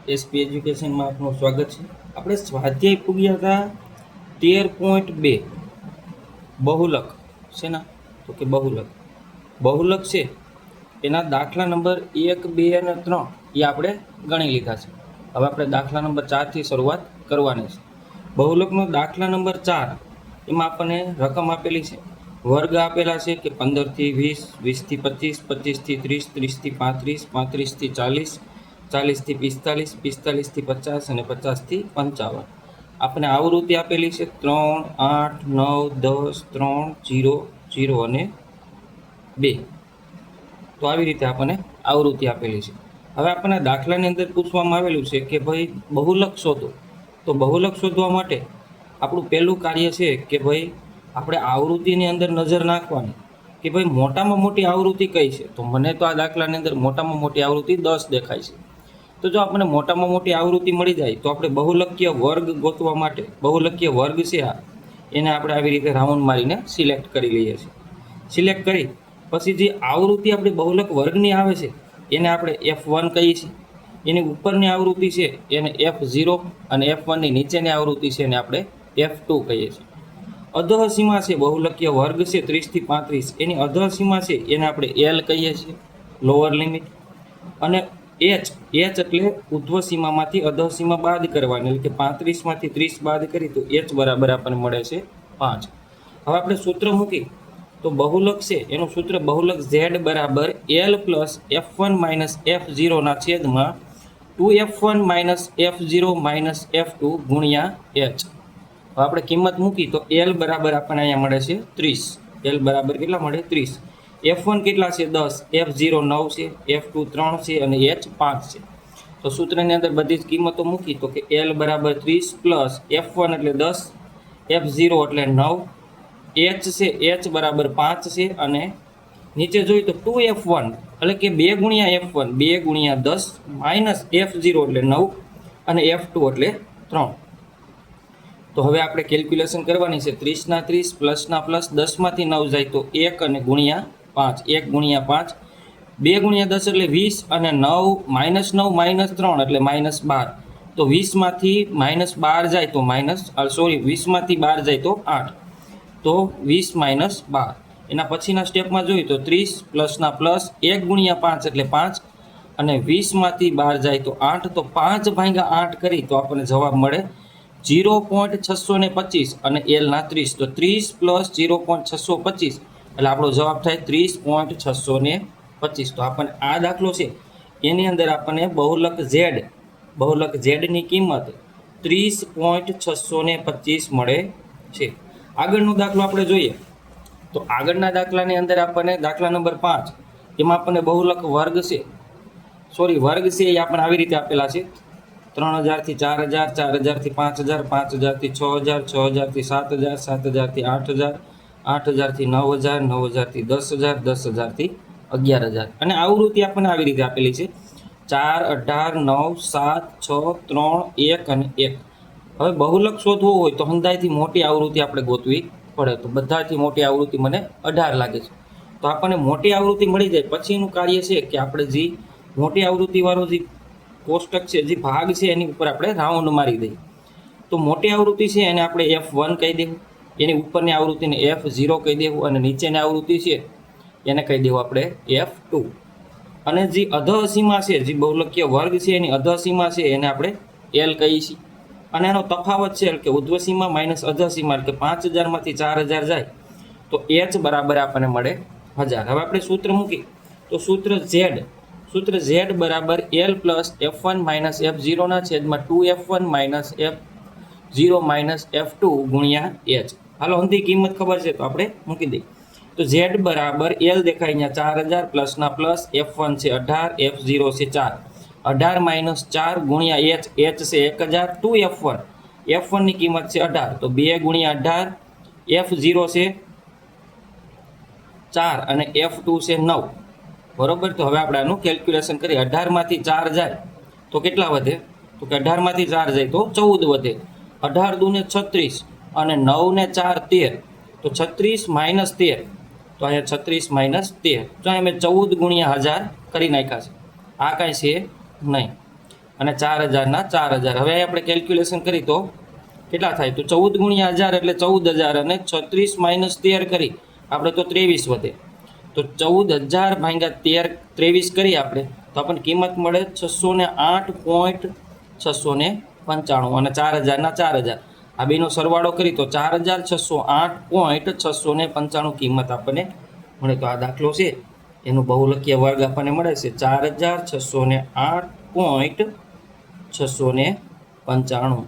SP એજ્યુકેશનમાં આપનું સ્વાગત છે. આપણે સ્વાધ્યાય પૂગ્યા હતા 13.2 બહુલક. શેના? તો કે બહુલક. બહુલક છે એના દાખલા નંબર 1, 2 અને 3 એ આપણે ગણી લીધા છે. હવે આપણે દાખલા નંબર 4થી શરૂઆત કરવાની છે. બહુલકનો દાખલા નંબર 4 એમાં આપણને રકમ આપેલી છે, વર્ગ આપેલા છે કે 15 થી 20, 20 થી 25, 25 થી 30, 30 થી 35, 35 થી 40, 40 થી 45, 45 થી 50 અને 50 થી 55. આપણે આવૃત્તિ આપેલી છે 3, 8, 9, 10, 3, 0, 0 અને 2. તો આવી રીતે આપણને આવૃત્તિ આપેલી છે. હવે આપણને દાખલાની અંદર પૂછવામાં આવેલું છે કે ભાઈ બહુલક શોધો. તો બહુલક શોધવા માટે આપણું પહેલું કાર્ય છે કે ભાઈ આપણે આવૃત્તિની અંદર નજર નાખવાની કે ભાઈ મોટામાં મોટી આવૃત્તિ કઈ છે. તો મને તો આ દાખલાની અંદર મોટામાં મોટી આવૃત્તિ 10 દેખાય છે. તો જો આપણને મોટામાં મોટી આવૃત્તિ મળી જાય તો આપણે બહુલકીય વર્ગ ગોતવા માટે બહુલકીય વર્ગ છે એને આપણે આવી રીતે રાઉન્ડ મારીને સિલેક્ટ કરી લઈએ છીએ. સિલેક્ટ કરી પછી જે આવૃત્તિ આપણી બહુલક વર્ગની આવે છે એને આપણે F1 કહીએ છીએ. એની ઉપરની આવૃત્તિ છે એને F0 અને F1ની નીચેની આવૃત્તિ છે એને આપણે F2 કહીએ છીએ. અધઃસીમા છે બહુલકીય વર્ગ છે 30 થી 35, એની અધઃસીમા છે એને આપણે L કહીએ છીએ, લોઅર લિમિટ. અને H એટલે ઉર્ધ્વ સીમામાંથી અધઃસીમા બાદ કરવાની, એટલે કે 35માંથી 30 બાદ કરી તો H બરાબર આપણને મળે છે 5. હવે આપણે સૂત્ર મૂકી તો બહુલક છે એનું સૂત્ર બહુલક Z બરાબર L plus F1 minus F0 ના છેદમાં 2F1 minus F0 minus F2 ગુણ્યા H. હવે આપણે કિંમત મૂકી તો L બરાબર આપણને અહીંયા મળે છે 30. L બરાબર કેટલા મળે? 30. F1 કેટલા છે? 10, F0 9 છે, F2 3 છે અને H 5 છે. તો સૂત્રની અંદર બધી જ કિંમતો મૂકી તો કે L બરાબર 30 પ્લસ F1 એટલે 10, F0 એટલે 9, H છે H બરાબર 5 છે અને નીચે જોઈએ તો 2F1 એટલે કે 2 ગુણ્યા F1 2 ગુણ્યા 10 માઇનસ F0 એટલે 9 અને F2 એટલે 3. તો હવે આપણે કેલ્ક્યુલેશન કરવાની છે. 30 ના 30 પ્લસના પ્લસ 10માંથી 9 જાય તો 1 અને ગુણ્યા 5, 1 ગુણ્યા 5, 2 ગુણ્યા 10 એટલે 20 અને 9 -9 -3 એટલે -12. તો 20માંથી -12 જાય તો 20માંથી 12 જાય તો 8, તો 20 -12. એના પછીના સ્ટેપમાં જોઈએ તો 30 પ્લસના પ્લસ 1 ગુણ્યા 5 એટલે 5 અને 20માંથી 12 જાય તો 8, તો 5 ભાગ્યા 8 કરી તો આપણને જવાબ મળે 0.625 અને L ના 30, તો 30 પ્લસ 0.625 એટલે આપણો જવાબ થાય 30.625. તો આપણને આ દાખલો છે એની અંદર આપણને બહુલક Z ની કિંમત 30.625 મળે છે. આગળનો દાખલો આપણે જોઈએ તો આગળના દાખલાની અંદર આપણને દાખલા નંબર 5 એમાં આપણને બહુલક વર્ગ છે એ આપણને આવી રીતે આપેલા છે 3000 થી 4000, 4000 થી 5000, 5000 થી 6000, 6000 થી 7000, 7000 થી 8000, 8000 થી 9000, 9000 થી 10000, 10000 થી 11000. અને આવૃત્તિ આપણને આવી રીતે આપેલી છે 4, 18, 9, 7, 6, 3, 1 અને 1. હવે બહુલક શોધવો હોય તો હંધાઈથી મોટી આવૃત્તિ આપણે ગોતવી પડે. તો બધાથી મોટી આવૃત્તિ મને 18 લાગે છે. તો આપણને મોટી આવૃત્તિ મળી જાય પછીનું કાર્ય છે કે આપણે જે મોટી આવૃત્તિવાળો જે કોષ્ટક છે, જે ભાગ છે એની ઉપર આપણે રાઉન્ડ મારી દઈએ. તો મોટી આવૃત્તિ છે એને આપણે F1 કહી દેવું, એની ઉપરની આવૃત્તિને F0 કહી દેવું અને નીચેની આવૃત્તિ છે એને કહી દેવું આપણે F2. અને જે અધઃસીમા છે, જે બહુલકીય વર્ગ છે એની અધઃસીમા છે એને આપણે L કહીએ છીએ. અને એનો તફાવત છે કે ઉર્ધ્વસીમા માઇનસ અધઃસીમા, એટલે કે 5000માંથી 4000 જાય તો H બરાબર આપણને મળે 1000. હવે આપણે સૂત્ર મૂકી તો સૂત્ર Z બરાબર L plus F1 minus F0 ના છેદમાં 2F1 minus F0 minus F2 ગુણ્યા H. હાલો અંતિમ કિંમત ખબર છે તો આપણે મૂકી દઈએ. તો Z બરાબર L દેખાય અહીંયા 4000 પ્લસના પ્લસ F1 છે 18, F0 છે 4, 18 માઇનસ 4 ગુણ્યા H છે 1000, 2F1 ની કિંમત છે 18, તો 2 ગુણ્યા 18, F0 છે 4 અને F2 છે 9. બરોબર. તો હવે આપણે આનું કેલ્ક્યુલેશન કરીએ. 18માંથી 4 જાય તો કેટલા વધે? તો કે 18માંથી 4 જાય તો 14 વધે. 18 દૂને 36 અને 9 ને 4 13, તો 36 માઇનસ 13, તો અહીંયા 36 માઇનસ 13, તો અહીંયા મેં 14 ગુણ્યા 1000 કરી નાખ્યા છે. આ કાંઈ છે નહીં. અને 4000ના 4000. હવે અહીં આપણે કેલ્ક્યુલેશન કરી તો કેટલા થાય? તો 14 ગુણ્યા 1000 એટલે 14000 અને 36 માઇનસ 13 કરી આપણે તો 23 વધે. તો 14000 ભાગ્યા 23 કરીએ આપણે તો આપણને કિંમત મળે 608.695 અને 4000ના 4000. આ બેનો સરવાળો કરી તો 4608.695 કિંમત આપણને મળે. તો આ દાખલો છે એનું બહુલકીય વર્ગ આપણને મળે છે 4608.695.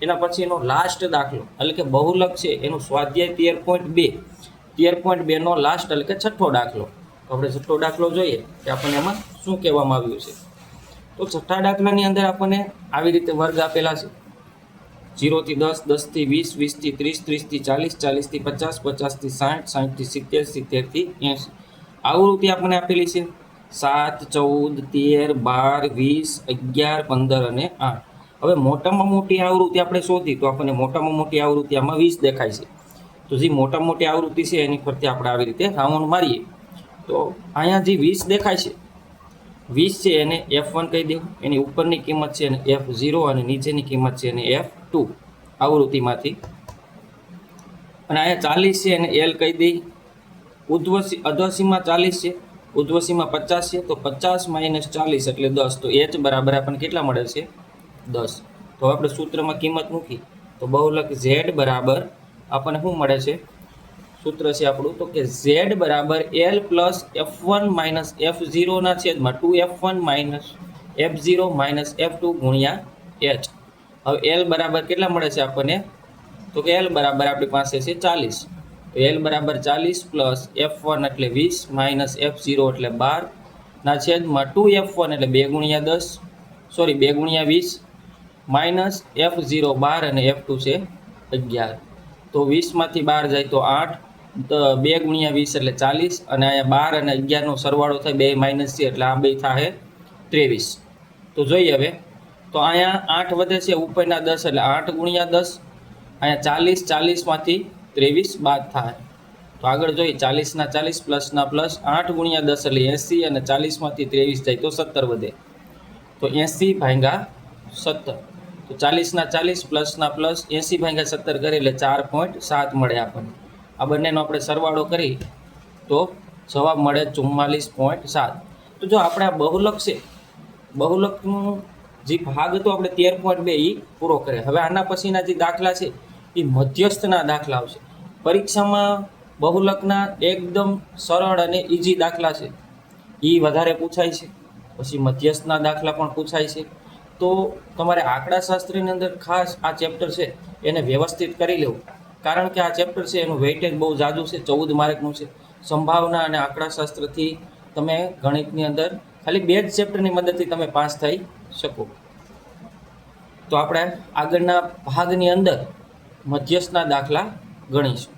એના પછી એનો લાસ્ટ દાખલો એટલે કે બહુલક છે એનું સ્વાધ્યાય 13.2. 13.2 નો લાસ્ટ એટલે કે છઠ્ઠો દાખલો. તો આપણે છઠ્ઠો દાખલો જોઈએ કે આપણને એમાં શું કહેવામાં આવ્યું છે. તો છઠ્ઠા દાખલાની અંદર આપણને આવી રીતે વર્ગ આપેલા છે 0 થી 10, 10 થી 20, 20 થી 30, 30 થી 40, 40 થી 50, 50 થી 60, 60 થી 70, 70 થી 80. આવૃત્તિ આપણને આપેલી છે 7, 14, 13, 12, 20, 11, 15 અને 8. હવે મોટામાં મોટી આવૃત્તિ આપણે શોધી તો આપણને મોટામાં મોટી આવૃત્તિ આમાં 20 દેખાય છે. તો જે મોટામાં મોટી આવૃત્તિ છે એની પરથી આપણે આવી રીતે રાઉન્ડ મારીએ તો અહીંયા જે 20 દેખાય છે 20 છે એને F1 કહી દેવું. એની ઉપરની કિંમત છે એને F0 અને નીચેની કિંમત છે એને F2 આવૃત્તિમાંથી. અને અહીંયા 40 છે એને L કહી દઈએ. અધ્વસીમાં 40 છે, ઉધ્વસીમાં 50 છે. તો 50 માઇનસ 40 એટલે 10. તો H બરાબર આપણને કેટલા મળે છે? 10. તો આપણે સૂત્રમાં કિંમત મૂકી તો બહુલક Z બરાબર આપણને શું મળે છે? સૂત્ર છે આપણું તો કે Z બરાબર L plus F1 minus F0 ના છેદમાં 2F1 minus F0 minus F2 ગુણ્યા H. હવે L બરાબર કેટલા મળે છે આપણને? તો કે L બરાબર આપણી પાસે છે 40. તો L બરાબર 40 પ્લસ F1 એટલે 20 માઇનસ F0 એટલે 12 ના છેદમાં 2F1 એટલે 2 ગુણ્યા 10 સોરી 2 ગુણ્યા 20 માઇનસ F0 12 અને F2 છે 11. તો 20 માંથી 12 જાય તો 8. તો 2 ગુણ્યા 20 એટલે 40 અને અહીંયા 12 અને 11 નો સરવાળો થાય 2 માઇનસ છે એટલે આ બે થાય 23. તો જોઈએ હવે તો અહીંયા 8 વધે છે ઉપરના 10 એટલે 8 ગુણ્યા 10. અહીંયા 40 40 માંથી 23 બાદ થાય. તો આગળ જોઈએ 40 ના 40 પ્લસના પ્લસ 8 ગુણ્યા 10 એટલે 80 અને 40 માંથી 23 જાય તો 17 વધે. તો 80 ભાગ્યા 17. તો 40 ના 40 પ્લસના પ્લસ 80 ભાગ્યા 17 કરે એટલે 4.7 મળે આપણને. આ બંનેનો આપણે સરવાળો કરી તો જવાબ મળે 44.7. તો જો આપણે આ બહુલક છે બહુલકનું જે ભાગ હતો આપણે 13.2 એ પૂરો કરે. હવે આના પછીના જે દાખલા છે એ મધ્યસ્થના દાખલા આવશે. પરીક્ષામાં બહુલકના એકદમ સરળ અને ઇઝી દાખલા છે એ વધારે પૂછાય છે. પછી મધ્યસ્થના દાખલા પણ પૂછાય છે. તો તમારે આંકડાશાસ્ત્રની અંદર ખાસ આ ચેપ્ટર છે એને વ્યવસ્થિત કરી લેવું. કારણ કે આ ચેપ્ટર છે એનું વેઇટેજ બહુ ઝાઝું છે, 14 માર્કનું છે. સંભાવના અને આંકડાશાસ્ત્રથી તમે ગણિતની અંદર ખાલી 2 જ ચેપ્ટરની મદદથી તમે પાસ થઈ શકો. તો આપણે આગળના ભાગની અંદર મધ્યસ્થના દાખલા ગણીશું.